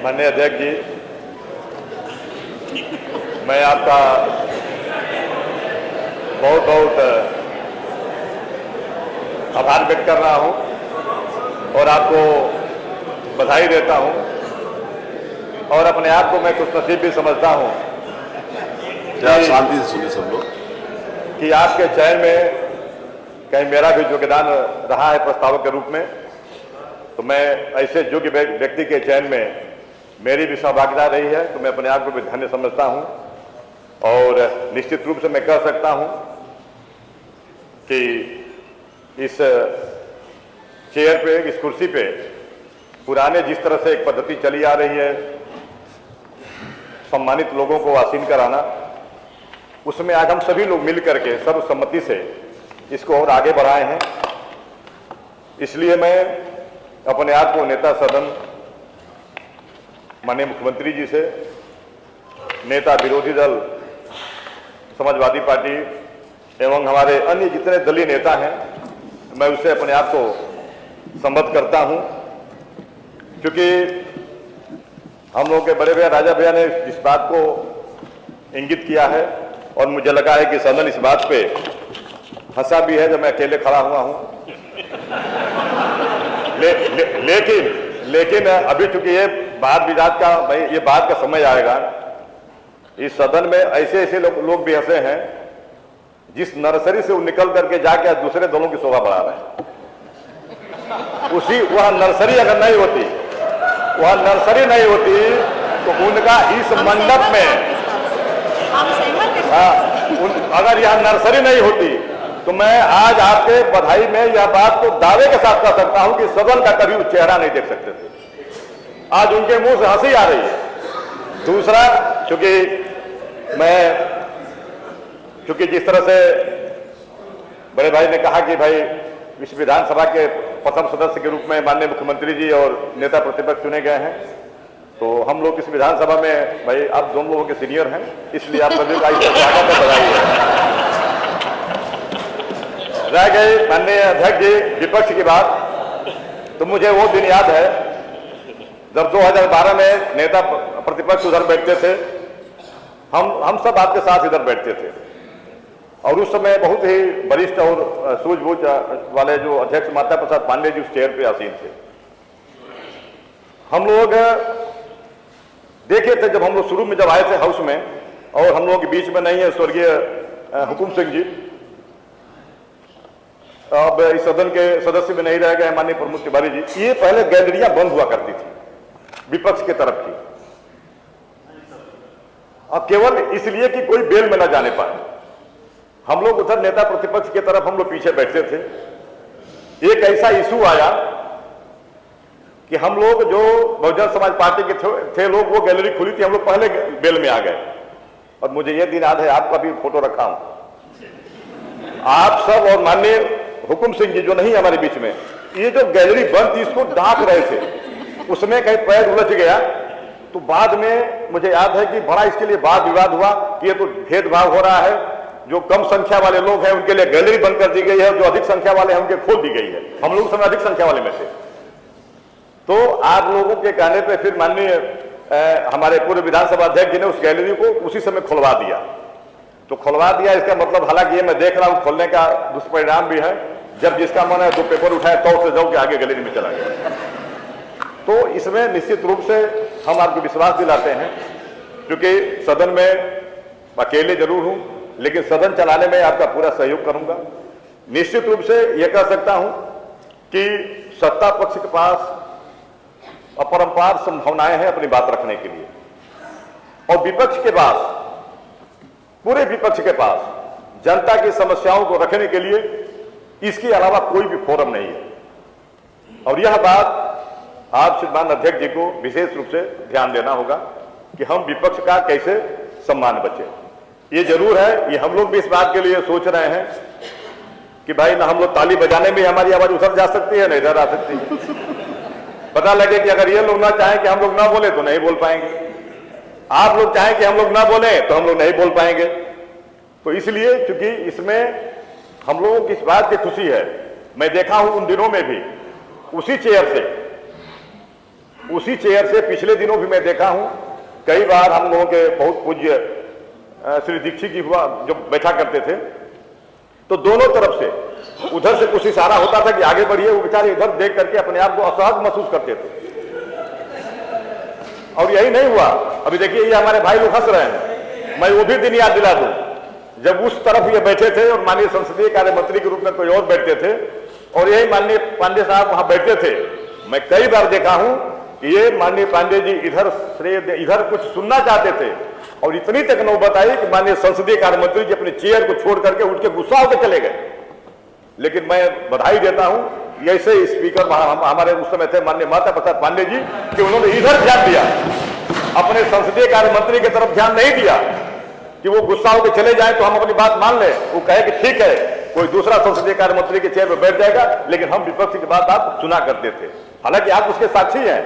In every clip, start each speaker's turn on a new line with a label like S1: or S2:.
S1: माननीय अध्यक्ष जी, मैं आपका बहुत बहुत आभार व्यक्त कर रहा हूं और आपको बधाई देता हूं और अपने आप को मैं खुशनसीब भी समझता हूं।
S2: शांति से सुनिए सब लोग।
S1: कि आपके चयन में कहीं मेरा भी योगदान रहा है प्रस्तावक के रूप में, तो मैं ऐसे योग्य व्यक्ति के चयन में मेरी भी सहभागिता रही है, तो मैं अपने आप को भी धन्य समझता हूं और निश्चित रूप से मैं कह सकता हूं कि इस चेयर पे, इस कुर्सी पे पुराने जिस तरह से एक पद्धति चली आ रही है सम्मानित लोगों को आसीन कराना, उसमें आज हम सभी लोग मिलकर के सर्वसम्मति से इसको और आगे बढ़ाए हैं। इसलिए मैं अपने आप को नेता सदन माननीय मुख्यमंत्री जी से, नेता विरोधी दल समाजवादी पार्टी एवं हमारे अन्य जितने दलीय नेता हैं, मैं उससे अपने आप को संबद्ध करता हूं, क्योंकि हम लोग के बड़े भैया राजा भैया ने इस बात को इंगित किया है और मुझे लगा है कि सदन इस बात पे हंसा भी है जब मैं अकेले खड़ा हुआ हूं। लेकिन अभी चूंकि ये बात विवाद का, भाई ये बात का समय आएगा, इस सदन में ऐसे ऐसे लोग भी हंसे हैं जिस नर्सरी से वो निकल करके जाके दूसरे दलों की शोभा बढ़ा रहे हैं। वह नर्सरी अगर नहीं होती, वह नर्सरी नहीं होती तो उनका इस मंडप में, अगर यह नर्सरी नहीं होती तो मैं आज आपके बधाई में यह बात को दावे के साथ कह सकता हूं कि सदन का कभी वो चेहरा नहीं देख सकते थे। आज उनके मुंह से हंसी आ रही है। दूसरा, क्योंकि जिस तरह से बड़े भाई ने कहा कि भाई इस विधानसभा के प्रथम सदस्य के रूप में माननीय मुख्यमंत्री जी और नेता प्रतिपक्ष चुने गए हैं, तो हम लोग इस विधानसभा में, भाई आप दोनों लोगों के सीनियर हैं, इसलिए आप सभी का इससे स्वागत है, बधाई है। रह गई माननीय अध्यक्ष जी विपक्ष की बात, तो मुझे वो दिन याद है जब 2012 में नेता प्रतिपक्ष उधर बैठते थे, हम सब आपके साथ इधर बैठते थे और उस समय बहुत ही वरिष्ठ और सूझबूझ वाले जो अध्यक्ष माता प्रसाद पांडे जी उस चेयर पे आसीन थे। हम लोग देखे थे जब हम लोग शुरू में जब आए थे हाउस में, और हम लोग के बीच में नहीं है स्वर्गीय हुकुम सिंह जी, अब इस सदन के सदस्य में नहीं रह गए माननीय प्रमोद तिवारी जी। ये पहले गैलरियां बंद हुआ करती थी विपक्ष की तरफ की, अब केवल इसलिए कि कोई बेल में न जाने पाए। हम लोग उधर नेता प्रतिपक्ष की तरफ हम लोग पीछे बैठते थे। एक ऐसा इशू आया कि हम लोग जो बहुजन समाज पार्टी के थे लोग, वो गैलरी खुली थी, हम लोग पहले बेल में आ गए। और मुझे ये दिन याद है, आपका भी फोटो रखा हूं, आप सब और माननीय हुकुम सिंह जी जो नहीं हमारे बीच में, ये जो गैलरी बंद थी इसको ढांक रहे थे, उसमें कहीं पैर उलझ गया। तो बाद में मुझे याद है कि बड़ा इसके लिए वाद विवाद हुआ कि ये तो भेदभाव हो रहा है, जो कम संख्या वाले लोग हैं उनके लिए गैलरी बंद कर दी गई है, जो अधिक संख्या वाले हैं उनके खोल दी गई है। हम लोग समय अधिक संख्या वाले में थे। तो आप लोगों के कहने पे फिर माननीय हमारे पूर्व विधानसभा अध्यक्ष जी ने उस गैलरी को उसी समय खुलवा दिया। तो खुलवा दिया, इसका मतलब, हालांकि ये मैं देख रहा हूं खोलने का दुष्परिणाम भी है, जब जिसका मन है दो पेपर उठाए तो से जाओ के आगे गैलरी में चला गया। तो इसमें निश्चित रूप से हम आपको विश्वास दिलाते हैं, क्योंकि सदन में अकेले जरूर हूं लेकिन सदन चलाने में आपका पूरा सहयोग करूंगा। निश्चित रूप से यह कह सकता हूं कि सत्ता पक्ष के पास अपरंपार संभावनाएं हैं अपनी बात रखने के लिए, और विपक्ष के पास, पूरे विपक्ष के पास जनता की समस्याओं को रखने के लिए इसके अलावा कोई भी फोरम नहीं है। और यह बात आप श्रीमान अध्यक्ष जी को विशेष रूप से ध्यान देना होगा कि हम विपक्ष का कैसे सम्मान बचे। ये जरूर है, ये हम लोग भी इस बात के लिए सोच रहे हैं कि भाई ना हम लोग ताली बजाने में हमारी आवाज उधर जा सकती है ना इधर आ सकती है। पता लगे कि अगर ये लोग ना चाहें कि हम लोग ना बोले तो नहीं बोल पाएंगे, आप लोग चाहें कि हम लोग ना बोले तो हम लोग नहीं बोल पाएंगे। तो इसलिए क्योंकि इसमें हम लोगों की इस बात की खुशी है, मैं देखा हूं उन दिनों में भी उसी चेयर से उसी चेयर से पिछले दिनों भी मैं देखा हूं, कई बार हम लोगों के बहुत पूज्य श्री दीक्षित जी हुआ जब बैठा करते थे तो दोनों तरफ से उधर से कुछ इशारा होता था कि आगे बढ़िए, वो बेचारे इधर देख करके अपने आप को असहज महसूस करते थे। और यही नहीं हुआ, अभी देखिए ये हमारे भाई लोग हंस रहे हैं, मैं वो भी दिन याद दिला दूं जब उस तरफ ये बैठे थे और माननीय संसदीय कार्य मंत्री के रूप में कोई और बैठते थे और यही माननीय पांडे साहब वहां बैठते थे। मैं कई बार देखा हूं कि ये माननीय पांडे जी इधर कुछ सुनना चाहते थे और इतनी तक नौबत आई कि माननीय संसदीय कार्य मंत्री जी अपने चेयर को छोड़ करके उठ के गुस्सा होकर चले गए। लेकिन मैं बधाई देता हूं ऐसे स्पीकर हमारे उस समय थे माननीय माता प्रसाद पांडे जी कि उन्होंने इधर ध्यान दिया, अपने संसदीय कार्य मंत्री की तरफ ध्यान नहीं दिया कि वो गुस्सा होकर चले जाए तो हम अपनी बात मान ले। वो कहे कि ठीक है कोई दूसरा संसदीय कार्य मंत्री के चेयर पर बैठ जाएगा, लेकिन हम विपक्ष की बात आप सुना करते थे। हालांकि आप उसके साक्षी हैं,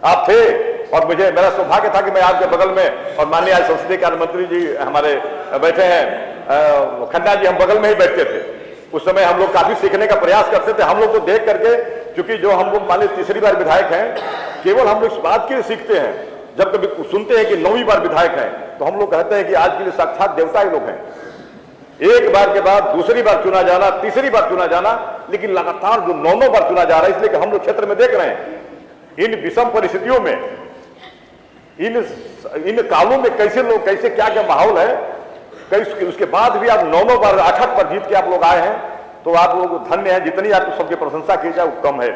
S1: आप थे और मेरा सौभाग्य था कि मैं आपके बगल में और माननीय आज संसदीय कार्य मंत्री जी हमारे बैठे हैं खन्ना जी, हम बगल में ही बैठते थे। उस समय हम लोग काफी सीखने का प्रयास करते थे। हम लोग को देख करके, क्योंकि जो हम लोग मान लीजिए तीसरी बार विधायक हैं, केवल हम लोग इस बात के लिए सीखते हैं जब कभी सुनते हैं कि 9वीं बार विधायक हैं तो हम लोग कहते हैं कि आज के लिए साक्षात देवता ही लोग हैं। एक बार के बाद दूसरी बार चुना जाना, तीसरी बार चुना जाना, लेकिन लगातार जो 9 बार चुना जा रहा है, इसलिए कि हम लोग क्षेत्र में देख रहे हैं इन विषम परिस्थितियों में, इन कालों में कैसे लोग, कैसे क्या क्या माहौल है, उसके बाद भी आप 9 बार 8 पर जीत के आप लोग आए हैं, तो आप लोग धन्य हैं। जितनी आप सबकी प्रशंसा की जाए वो कम है।